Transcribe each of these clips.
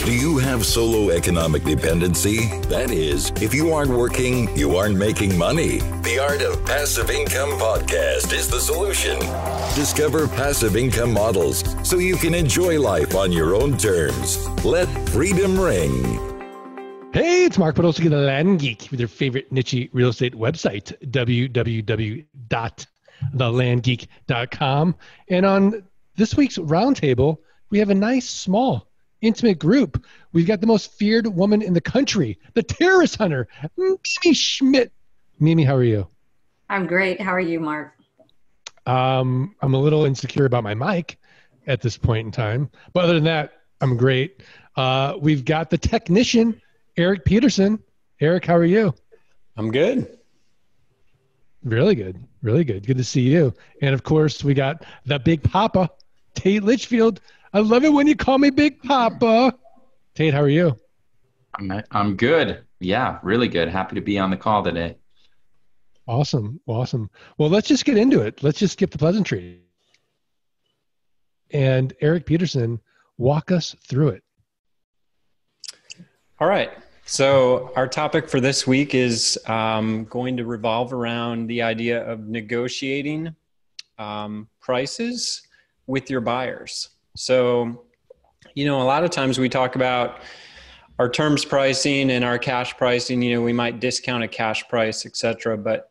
Do you have solo economic dependency? That is, if you aren't working, you aren't making money. The Art of Passive Income podcast is the solution. Discover passive income models so you can enjoy life on your own terms. Let freedom ring. Hey, it's Mark Podolsky, the Land Geek, with your favorite niche real estate website, www.thelandgeek.com. And on this week's roundtable, we have a nice, small, intimate group. We've got the most feared woman in the country, the terrorist hunter, Mimi Schmidt. Mimi, how are you? I'm great. How are you, Mark? I'm a little insecure about my mic at this point in time. But other than that, I'm great. We've got the technician, Erik Peterson. Erik, how are you? I'm good. Really good. Really good. Good to see you. And of course, we got the Big Papa, Tate Litchfield. I love it when you call me Big Papa. Tate, how are you? I'm good. Yeah, really good. Happy to be on the call today. Awesome. Awesome. Well, let's just get into it. Let's just skip the pleasantry. And Erik Peterson, walk us through it. All right. So our topic for this week is going to revolve around the idea of negotiating prices with your buyers. So, a lot of times we talk about our terms pricing and our cash pricing. We might discount a cash price, et cetera, but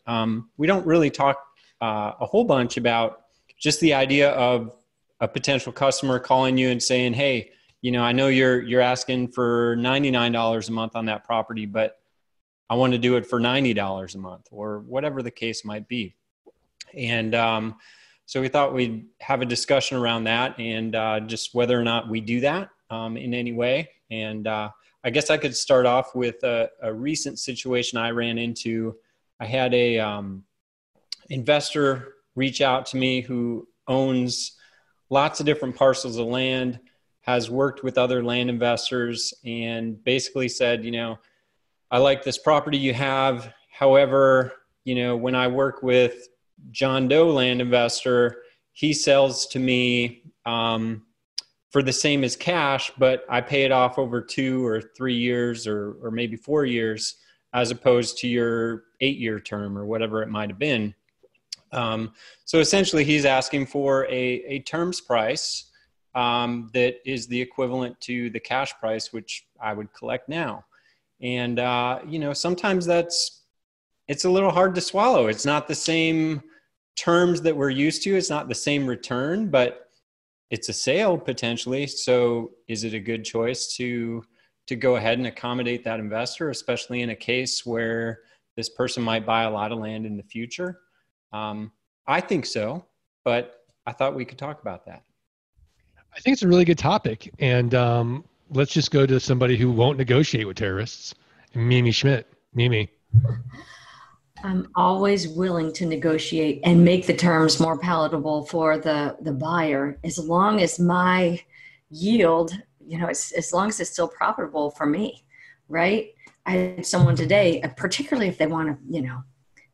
we don't really talk a whole bunch about just the idea of a potential customer calling you and saying, hey, I know you're asking for $99 a month on that property, but I want to do it for $90 a month, or whatever the case might be. And so we thought we'd have a discussion around that and just whether or not we do that in any way. And I guess I could start off with a recent situation I ran into. I had a investor reach out to me who owns lots of different parcels of land, has worked with other land investors, and basically said, I like this property you have. However, when I work with John Doe land investor, he sells to me for the same as cash, but I pay it off over 2 or 3 years or maybe 4 years, as opposed to your 8-year term or whatever it might have been. So essentially he's asking for a terms price that is the equivalent to the cash price, which I would collect now. And, sometimes it's a little hard to swallow. It's not the same terms that we're used to. It's not the same return, but it's a sale potentially. So is it a good choice to go ahead and accommodate that investor, especially in a case where this person might buy a lot of land in the future? I think so, but I thought we could talk about that. I think it's a really good topic. And let's just go to somebody who won't negotiate with terrorists, Mimi Schmidt. Mimi. I'm always willing to negotiate and make the terms more palatable for the buyer, as long as my yield, as long as it's still profitable for me, right? I had someone today, particularly if they want to,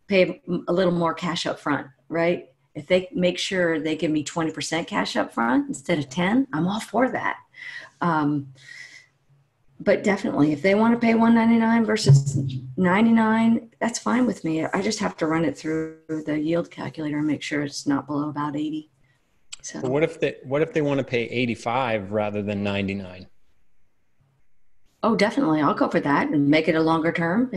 pay a little more cash up front, right? If they make sure they give me 20% cash up front instead of 10, I'm all for that. But definitely, if they want to pay $199 versus $99, that's fine with me. I just have to run it through the yield calculator and make sure it's not below about 80. So what if they want to pay 85 rather than 99? Oh, definitely. I'll go for that and make it a longer term.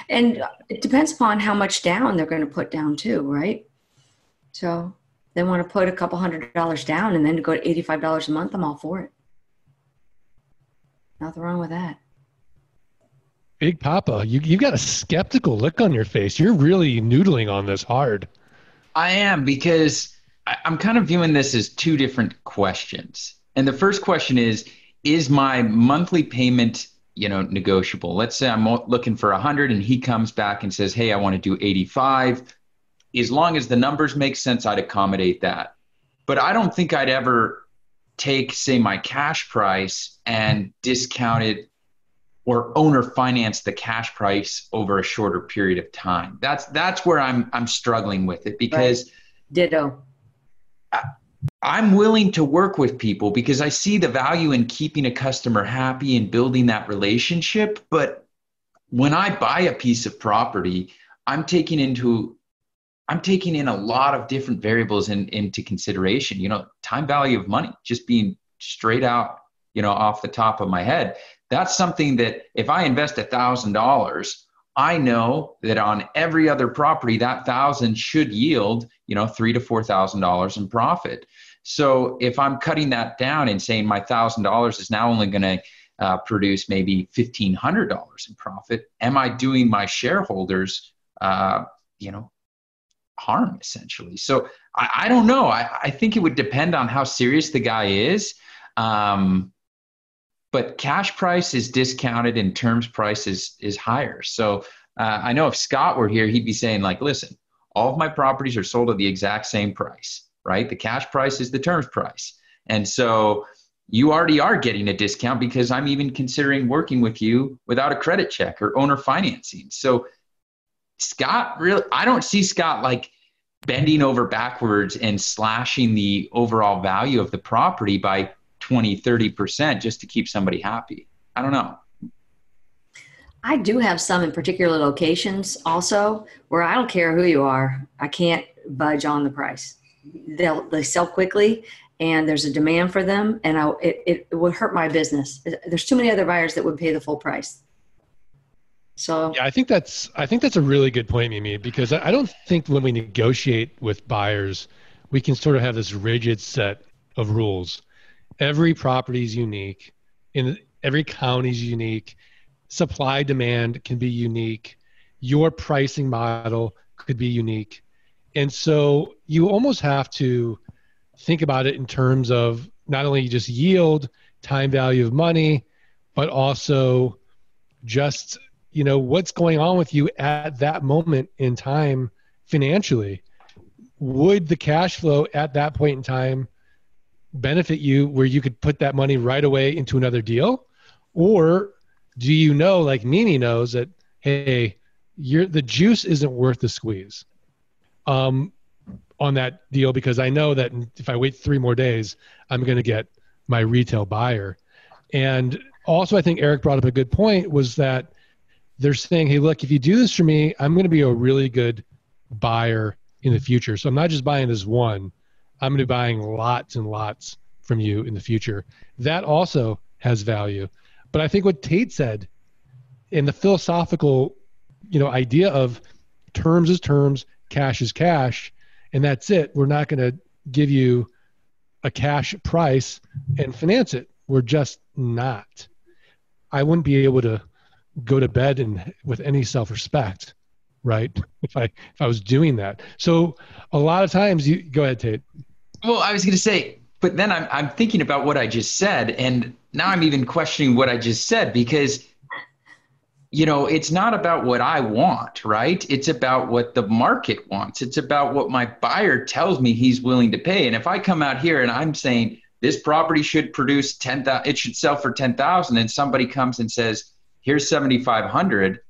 And it depends upon how much down they're going to put down too, right? So they want to put a couple $100 down and then to go to $85 a month, I'm all for it. Nothing wrong with that. Big Papa, you got a skeptical look on your face. You're really noodling on this hard. I am, because I'm kind of viewing this as two different questions. And the first question is my monthly payment, negotiable? Let's say I'm looking for 100 and he comes back and says, hey, I want to do 85. As long as the numbers make sense, I'd accommodate that. But I don't think I'd ever take, say, my cash price and discount it or owner finance the cash price over a shorter period of time. That's where I'm struggling with it, because right. Ditto. I'm willing to work with people because I see the value in keeping a customer happy and building that relationship. But when I buy a piece of property, I'm taking in a lot of different variables into consideration. Time value of money, just being straight out, off the top of my head. That's something that if I invest $1,000, I know that on every other property, that 1,000 should yield, $3,000 to $4,000 in profit. So if I'm cutting that down and saying my $1,000 is now only going to produce maybe $1,500 in profit, am I doing my shareholders, harm essentially? So I don't know. I think it would depend on how serious the guy is. But cash price is discounted and terms price is higher. So I know if Scott were here, he'd be saying like, listen, all of my properties are sold at the exact same price, right? The cash price is the terms price. And so you already are getting a discount because I'm even considering working with you without a credit check or owner financing. So Scott, really, I don't see Scott like bending over backwards and slashing the overall value of the property by 20, 30% just to keep somebody happy. I don't know. I do have some in particular locations also where I don't care who you are. I can't budge on the price. They sell quickly and there's a demand for them, and it would hurt my business. There's too many other buyers that would pay the full price. So yeah, I think that's a really good point, Mimi, because I don't think when we negotiate with buyers, we can sort of have this rigid set of rules. Every property is unique. In every county is unique. Supply demand can be unique. Your pricing model could be unique. And so you almost have to think about it in terms of not only just yield, time value of money, but also just, what's going on with you at that moment in time financially. Would the cash flow at that point in time benefit you where you could put that money right away into another deal? Or do you know, like Mimi knows, that, hey, the juice isn't worth the squeeze on that deal, because I know that if I wait 3 more days, I'm going to get my retail buyer. And also, I think Erik brought up a good point, was that they're saying, hey, look, if you do this for me, I'm going to be a really good buyer in the future. So I'm not just buying this one, I'm going to be buying lots and lots from you in the future. That also has value. But I think what Tate said in the philosophical, idea of terms is terms, cash is cash, and that's it. We're not going to give you a cash price and finance it. We're just not. I wouldn't be able to go to bed with any self-respect, right? If I was doing that. So a lot of times go ahead, Tate. Well, I was going to say, but then I'm thinking about what I just said, and now I'm even questioning what I just said, because, it's not about what I want, right? It's about what the market wants. It's about what my buyer tells me he's willing to pay. And if I come out here and I'm saying this property should produce 10,000, it should sell for 10,000, and somebody comes and says, here's 7,500.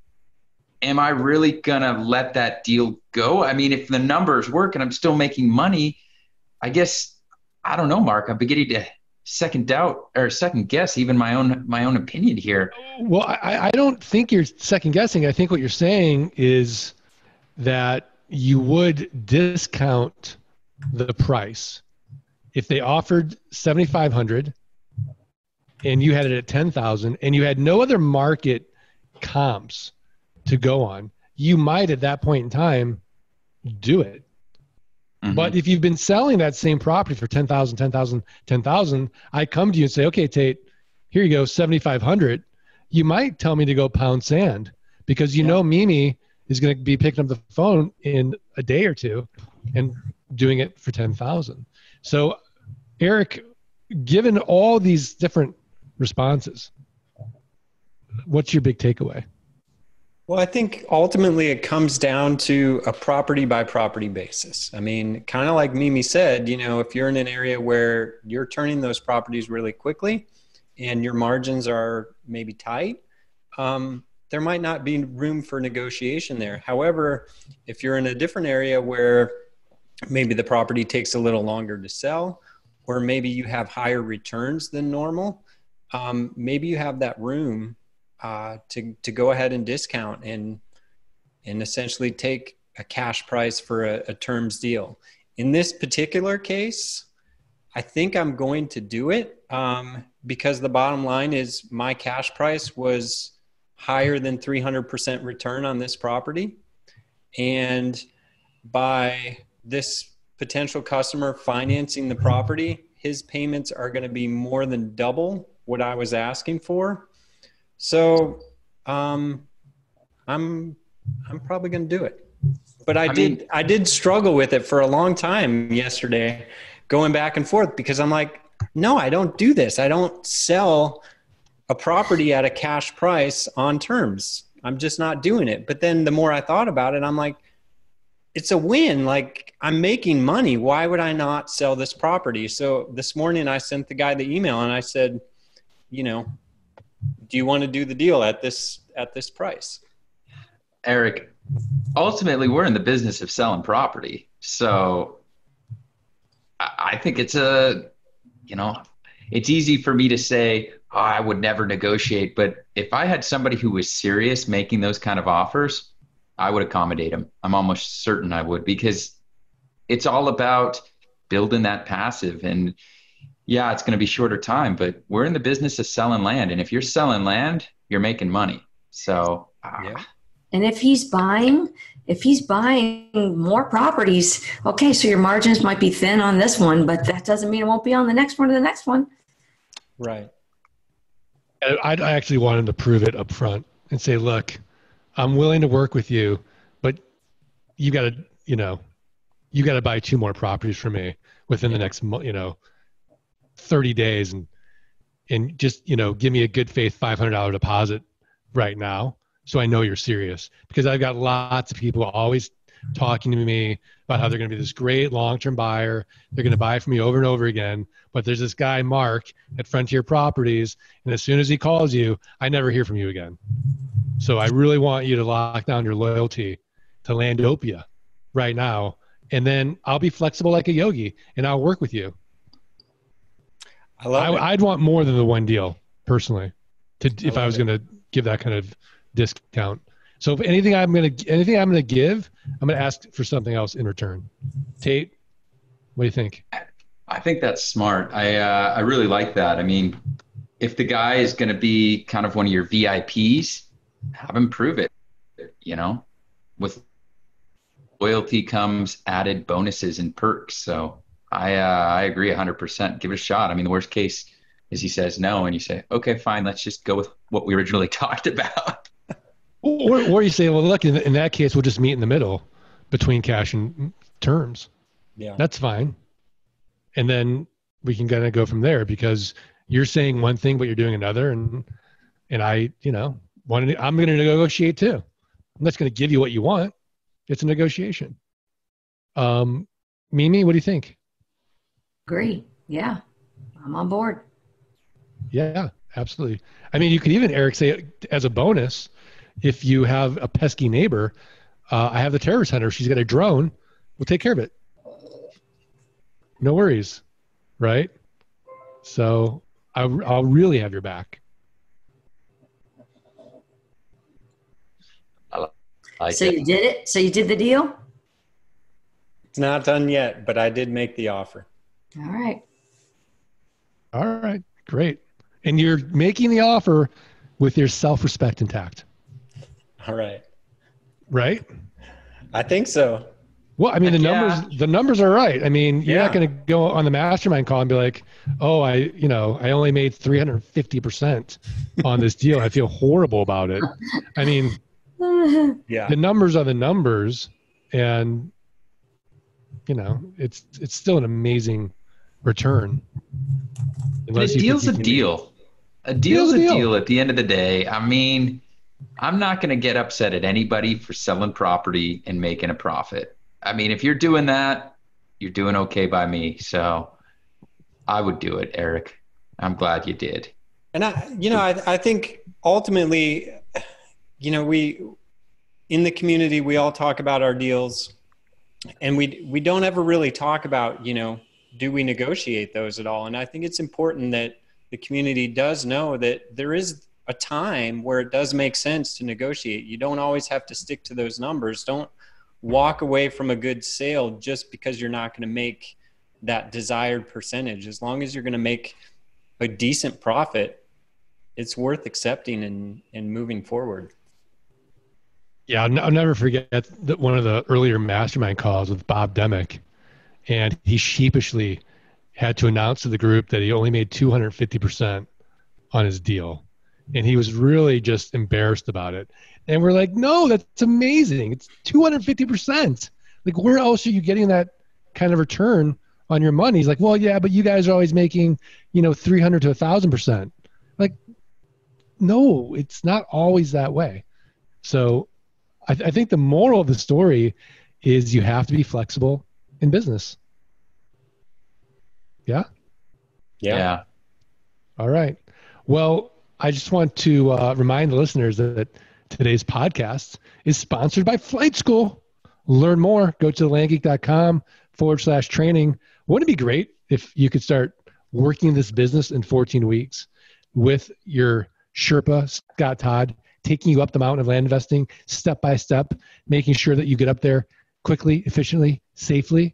Am I really going to let that deal go? I mean, if the numbers work and I'm still making money, I guess, I don't know, Mark, I'm beginning to second guess even my own opinion here. Well, I don't think you're second guessing. I think what you're saying is that you would discount the price. If they offered 7,500 and you had it at 10,000 and you had no other market comps to go on, you might at that point in time do it. Mm-hmm. But if you've been selling that same property for 10,000, 10,000, 10,000, I come to you and say, okay, Tate, here you go, 7,500. You might tell me to go pound sand because Mimi is going to be picking up the phone in a day or two and doing it for 10,000. So Erik, given all these different responses, what's your big takeaway? Well, I think ultimately it comes down to a property by property basis. I mean, kind of like Mimi said, if you're in an area where you're turning those properties really quickly and your margins are maybe tight, there might not be room for negotiation there. However, if you're in a different area where maybe the property takes a little longer to sell, or maybe you have higher returns than normal. Maybe you have that room to go ahead and discount and essentially take a cash price for a terms deal. In this particular case, I think I'm going to do it because the bottom line is my cash price was higher than 300% return on this property. And by this potential customer financing the property, his payments are going to be more than double what I was asking for. So I'm probably going to do it. But I did struggle with it for a long time yesterday, going back and forth, because I'm like, no, I don't do this. I don't sell a property at a cash price on terms. I'm just not doing it. But then the more I thought about it, I'm like, it's a win. Like, I'm making money. Why would I not sell this property? So this morning I sent the guy the email and I said, you know, do you want to do the deal at this price? Erik, ultimately we're in the business of selling property. So I think it's easy for me to say, oh, I would never negotiate. But if I had somebody who was serious making those kind of offers, I would accommodate them. I'm almost certain I would, because it's all about building that passive. And yeah, it's going to be shorter time, but we're in the business of selling land. And if you're selling land, you're making money. So, yeah. And if he's buying more properties, okay, so your margins might be thin on this one, but that doesn't mean it won't be on the next one or the next one. Right. I actually want him to prove it up front and say, look, I'm willing to work with you, but you got to buy 2 more properties for me within the next, 30 days and just, give me a good faith $500 deposit right now. So I know you're serious, because I've got lots of people always talking to me about how they're going to be this great long-term buyer. They're going to buy from me over and over again. But there's this guy, Mark, at Frontier Properties. And as soon as he calls you, I never hear from you again. So I really want you to lock down your loyalty to Landopia right now. And then I'll be flexible like a yogi and I'll work with you. I'd want more than the one deal personally if I was going to give that kind of discount. So if anything I'm going to give, I'm going to ask for something else in return. Tate, what do you think? I think that's smart. I really like that. I mean, if the guy is going to be kind of one of your VIPs, have him prove it. With loyalty comes added bonuses and perks. So I agree 100%. Give it a shot. I mean, the worst case is he says no, and you say, okay, fine, let's just go with what we originally talked about. Or you say, well, look, in that case, we'll just meet in the middle between cash and terms. Yeah, that's fine. And then we can kind of go from there, because you're saying one thing, but you're doing another. And I'm going to negotiate too. I'm not going to give you what you want. It's a negotiation. Mimi, what do you think? Agree. Yeah, I'm on board. Yeah, absolutely. I mean, you could even, Erik, say as a bonus, if you have a pesky neighbor, I have the terrorist hunter. She's got a drone. We'll take care of it. No worries. Right? So I'll really have your back. So you did it? So you did the deal? It's not done yet, but I did make the offer. All right. All right. Great. And you're making the offer with your self-respect intact. All right. Right? I think so. Well, I mean, the numbers are right. I mean, you're not going to go on the Mastermind call and be like, oh, I only made 350% on this deal. I feel horrible about it. I mean, the numbers are the numbers, and it's still an amazing return. A deal's a deal. A deal's a deal at the end of the day. I mean, I'm not going to get upset at anybody for selling property and making a profit. I mean, if you're doing that, you're doing okay by me. So I would do it, Erik. I'm glad you did. And I think ultimately, we in the community, we all talk about our deals. And we don't ever really talk about, do we negotiate those at all? And I think it's important that the community does know that there is a time where it does make sense to negotiate. You don't always have to stick to those numbers. Don't walk away from a good sale just because you're not going to make that desired percentage. As long as you're going to make a decent profit, it's worth accepting and moving forward. Yeah, I'll never forget that one of the earlier mastermind calls with Bob Demick, and he sheepishly had to announce to the group that he only made 250% on his deal. And he was really just embarrassed about it. And we're like, no, that's amazing. It's 250%. Like, where else are you getting that kind of return on your money? He's like, well, yeah, but you guys are always making, 300 to 1,000%. Like, no, it's not always that way. So I think the moral of the story is you have to be flexible in business. Yeah? Yeah. All right. Well, I just want to remind the listeners that today's podcast is sponsored by Flight School. Learn more. Go to landgeek.com/training. Wouldn't it be great if you could start working this business in 14 weeks with your Sherpa, Scott Todd, taking you up the mountain of land investing step by step, making sure that you get up there quickly, efficiently, safely?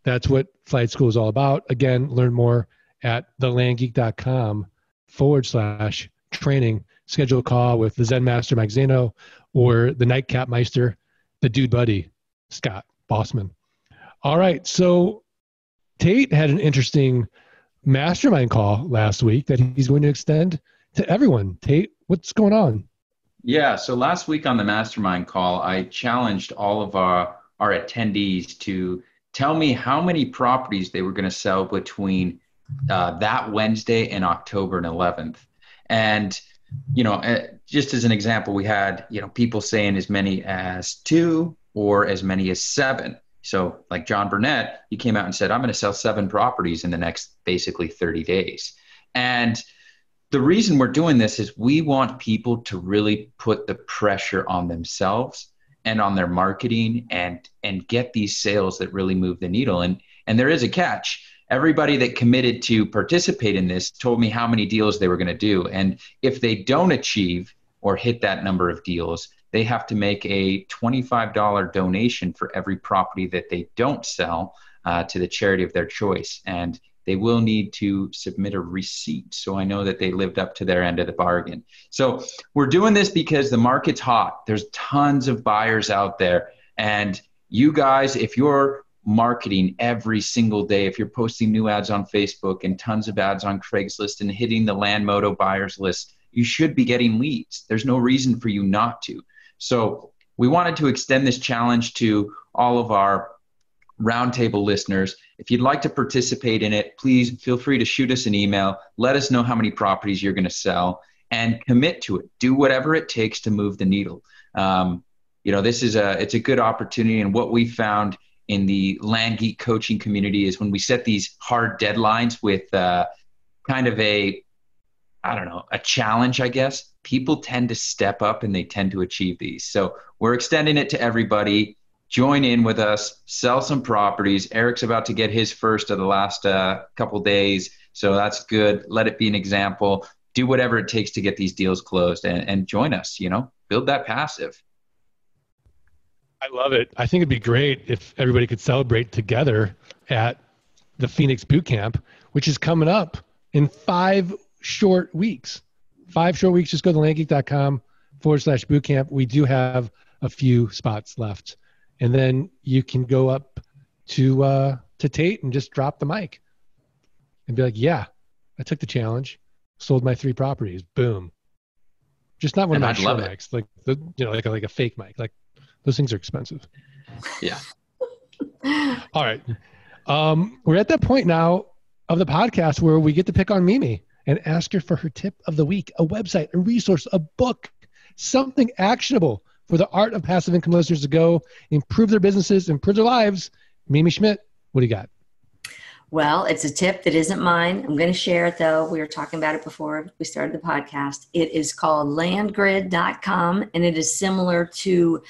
That's what Flight School is all about. Again, learn more at thelandgeek.com/training. Schedule a call with the Zen Master Mike Zano or the Nightcap Meister, the Dude Buddy, Scott Bossman. All right. So Tate had an interesting mastermind call last week that he's going to extend to everyone. Tate, what's going on? Yeah. So last week on the mastermind call, I challenged all of our attendees to tell me how many properties they were going to sell between that Wednesday and October 11th. And, just as an example, we had, people saying as many as 2 or as many as 7. So like John Burnett, he came out and said, I'm going to sell 7 properties in the next basically 30 days. And the reason we're doing this is we want people to really put the pressure on themselves and on their marketing and get these sales that really move the needle. And there is a catch. Everybody that committed to participate in this told me how many deals they were going to do. And if they don't achieve or hit that number of deals, they have to make a $25 donation for every property that they don't sell to the charity of their choice. And they will need to submit a receipt. So I know that they lived up to their end of the bargain. So we're doing this because the market's hot. There's tons of buyers out there. And you guys, if you're marketing every single day, if you're posting new ads on Facebook and tons of ads on Craigslist and hitting the Land Moto buyers list, you should be getting leads. There's no reason for you not to. So we wanted to extend this challenge to all of our roundtable listeners. If you'd like to participate in it, please feel free to shoot us an email. Let us know how many properties you're going to sell and commit to it. Do whatever it takes to move the needle. It's a good opportunity. And what we found in the Land Geek coaching community is when we set these hard deadlines with kind of a challenge, I guess, people tend to step up and they tend to achieve these. So we're extending it to everybody. Join in with us, sell some properties. Erik's about to get his first of the last couple days. So that's good. Let it be an example. Do whatever it takes to get these deals closed and join us, build that passive. I love it. I think it'd be great if everybody could celebrate together at the Phoenix Boot Camp, which is coming up in 5 short weeks. 5 short weeks. Just go to landgeek.com/bootcamp. We do have a few spots left. And then you can go up to Tate and just drop the mic and be like, yeah, I took the challenge, sold my 3 properties. Boom. Just not one of my show mics, like like a fake mic. Like, those things are expensive. Yeah. All right. We're at that point now of the podcast where we get to pick on Mimi and ask her for her tip of the week, a website, a resource, a book, something actionable for the art of passive income listeners to go improve their businesses, improve their lives. Mimi Schmidt, what do you got? Well, it's a tip that isn't mine. I'm going to share it, though. We were talking about it before we started the podcast. It is called landgrid.com, and it is similar to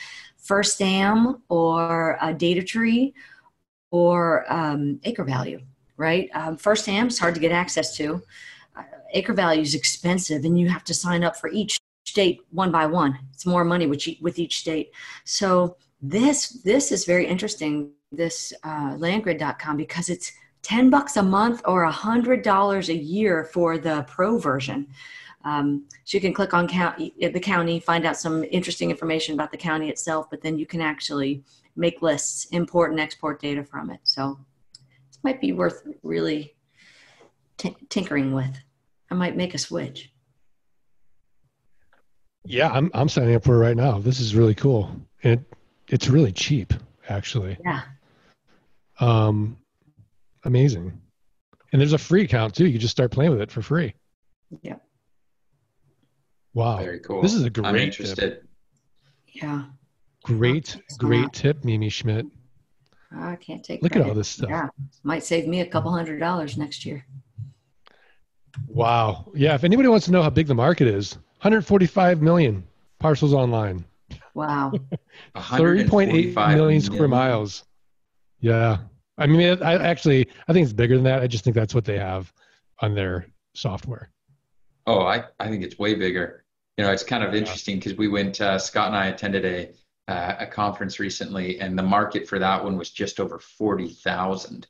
First Am or Data Tree or Acre Value, right? First Am is hard to get access to. Acre Value is expensive, and you have to sign up for each state one by one. It's more money with each state. So this is very interesting, this landgrid.com, because it's $10 a month or $100 a year for the pro version. So you can click on the county, find out some interesting information about the county itself, but then you can actually make lists, import and export data from it. So this might be worth really tinkering with. I might make a switch. Yeah, I'm signing up for it right now. This is really cool. And it's really cheap, actually. Yeah. Amazing. And there's a free account too. You can just start playing with it for free. Yeah. Wow. Very cool. This is a great I'm interested. tip. Yeah. Great tip, Mimi Schmidt. I can't take Look credit. at all this stuff. Yeah. Might save me a couple $100 next year. Wow. Yeah. If anybody wants to know how big the market is, 145 million parcels online. Wow. 30.8 million square miles. Yeah. I mean, I think it's bigger than that. I just think that's what they have on their software. Oh, I think it's way bigger. You know, it's kind of interesting because we went, Scott and I attended a conference recently, and the market for that one was just over 40,000.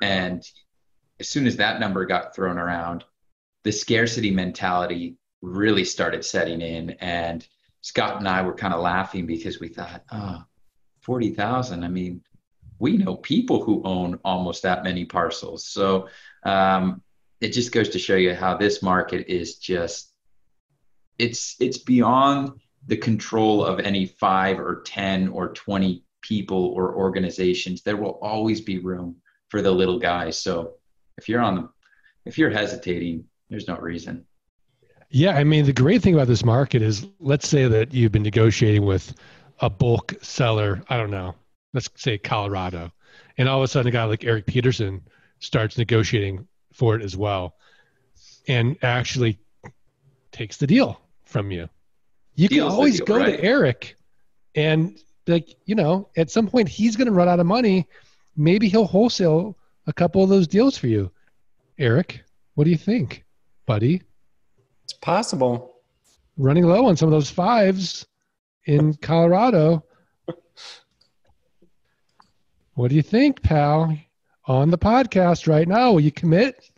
And as soon as that number got thrown around, the scarcity mentality really started setting in. And Scott and I were kind of laughing because we thought, 40,000. I mean, we know people who own almost that many parcels. So it just goes to show you how this market is just, it's beyond the control of any 5 or 10 or 20 people or organizations. There will always be room for the little guys. So if you're hesitating, there's no reason. Yeah. I mean, the great thing about this market is, let's say that you've been negotiating with a bulk seller. I don't know. Let's say Colorado. And all of a sudden a guy like Erik Peterson starts negotiating for it as well and actually takes the deal from you. You can always go to Erik and, like, you know, at some point he's going to run out of money. Maybe he'll wholesale a couple of those deals for you. Erik, what do you think, buddy? It's possible. Running low on some of those 5s in Colorado. What do you think, pal? On the podcast right now, will you commit?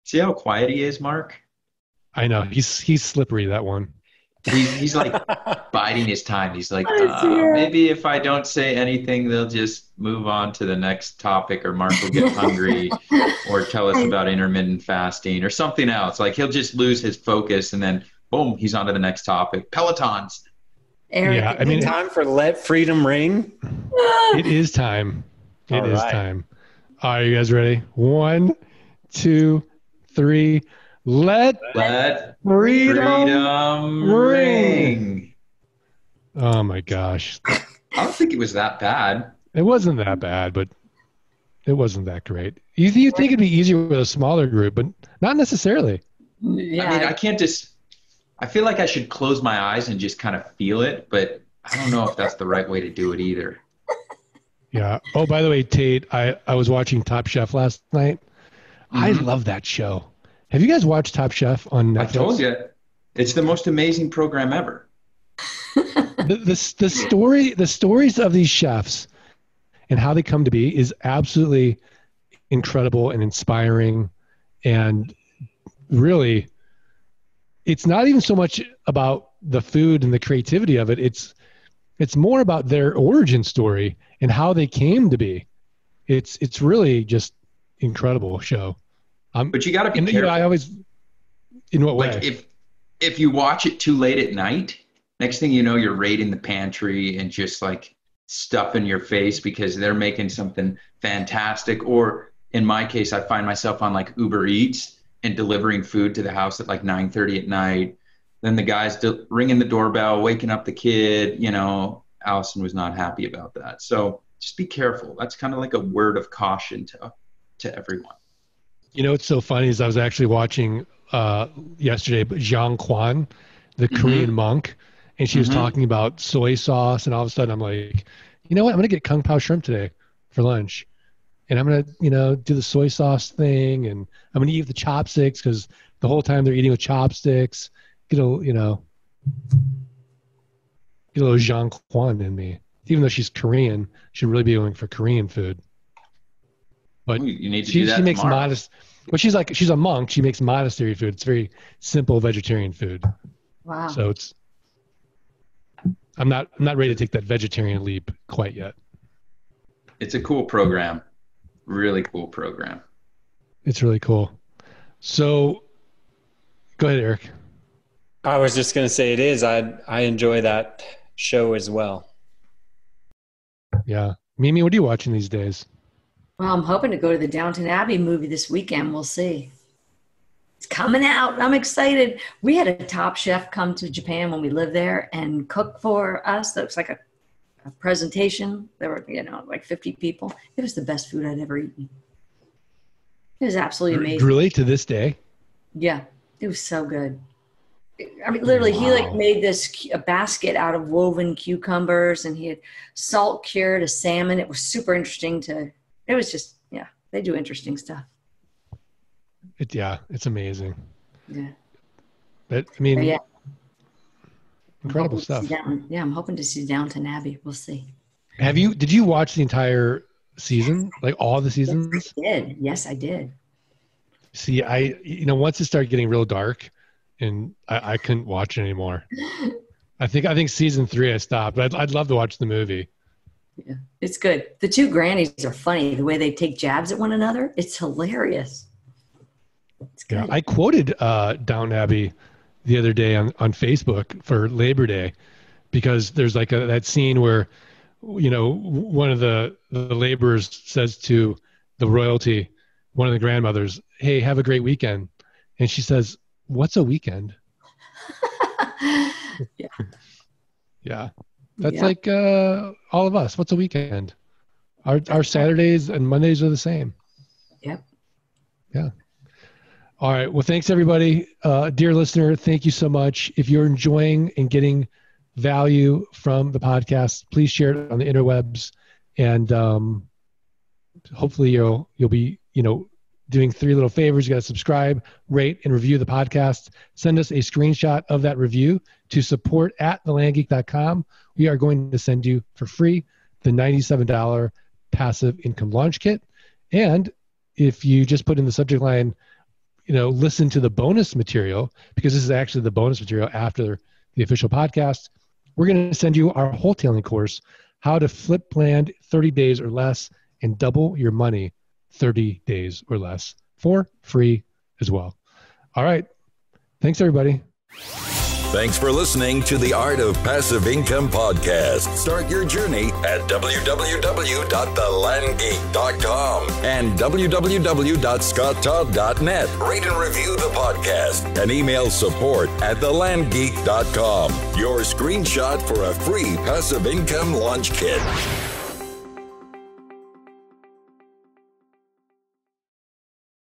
See how quiet he is, Mark? I know. He's slippery, that one. He's like biding his time. He's like, maybe if I don't say anything, they'll just move on to the next topic, or Mark will get hungry or tell us about intermittent fasting or something else. Like, he'll just lose his focus and then boom, he's on to the next topic. Pelotons. Erik, Yeah, I mean, Time for Let Freedom Ring. it is time. It All is right. time. Are you guys ready? 1, 2, 3. Let freedom ring. Oh my gosh. I don't think it was that bad. It wasn't that bad, but it wasn't that great. You think it'd be easier with a smaller group, but not necessarily. Yeah. I mean, I feel like I should close my eyes and just kind of feel it, but I don't know if that's the right way to do it either. Yeah. Oh, by the way, Tate, I was watching Top Chef last night. I love that show. Have you guys watched Top Chef on Netflix? I told you, it's the most amazing program ever. The stories of these chefs and how they come to be is absolutely incredible and inspiring. And really, it's not even so much about the food and the creativity of it. It's more about their origin story and how they came to be. It's really just incredible show. But you got to be careful. You know, I always, in what way? Like, if you watch it too late at night, next thing you know, you're raiding the pantry and just like stuffing your face because they're making something fantastic. Or in my case, I find myself on like Uber Eats and delivering food to the house at like 9:30 at night. Then the guy's ringing the doorbell, waking up the kid. You know, Allison was not happy about that. So just be careful. That's kind of like a word of caution to everyone. You know, what's so funny is I was actually watching yesterday Zhang Quan, the Korean monk, and she was talking about soy sauce, and all of a sudden I'm like, you know what? I'm going to get Kung Pao shrimp today for lunch. And I'm going to, do the soy sauce thing, and I'm going to eat the chopsticks because the whole time they're eating with chopsticks. Get a little Jean Kwan in me. Even though she's Korean, she'd really be going for Korean food. But you need to do that she makes tomorrow. modest. Well, she's a monk. She makes monastery food. It's very simple vegetarian food. Wow. So I'm not ready to take that vegetarian leap quite yet. It's a cool program. Really cool program. It's really cool. So go ahead, Erik. I was just going to say it is. I enjoy that show as well. Yeah. Mimi, what are you watching these days? Well, I'm hoping to go to the Downton Abbey movie this weekend. We'll see. It's coming out. I'm excited. We had a top chef come to Japan when we lived there and cook for us. That was like a presentation. There were, like 50 people. It was the best food I'd ever eaten. It was absolutely amazing. Really, to this day? Yeah, it was so good. I mean, literally, he made a basket out of woven cucumbers, and he had salt cured a salmon. It was super interesting it was just, they do interesting stuff. It's amazing. Yeah. But incredible stuff. I'm hoping to see Downton Abbey. We'll see. Did you watch the entire season? Like all the seasons? Yes, I did. See, once it started getting real dark and I couldn't watch it anymore. I think season 3 I stopped, but I'd love to watch the movie. Yeah, it's good. The two grannies are funny. The way they take jabs at one another, it's hilarious. It's good. Yeah, I quoted Downton Abbey the other day on Facebook for Labor Day, because there's like that scene where, one of the laborers says to the royalty, one of the grandmothers, "Hey, have a great weekend." And she says, "What's a weekend?" Yeah. Yeah. That's like all of us. What's a weekend? Our Saturdays and Mondays are the same. Yep. Yeah. All right. Well, thanks everybody. Dear listener, thank you so much. If you're enjoying and getting value from the podcast, please share it on the interwebs, and hopefully you'll be, doing 3 little favors. You got to subscribe, rate, and review the podcast. Send us a screenshot of that review to support@thelandgeek.com. We are going to send you for free the $97 passive income launch kit. And if you just put in the subject line, listen to the bonus material, because this is actually the bonus material after the official podcast, we're going to send you our wholetailing course, How to Flip Land 30 Days or Less and Double Your Money 30 days or less, for free as well. All right. Thanks, everybody. Thanks for listening to the Art of Passive Income podcast. Start your journey at www.thelandgeek.com and www.scotttodd.net. Rate and review the podcast and email support@thelandgeek.com. Your screenshot for a free passive income launch kit.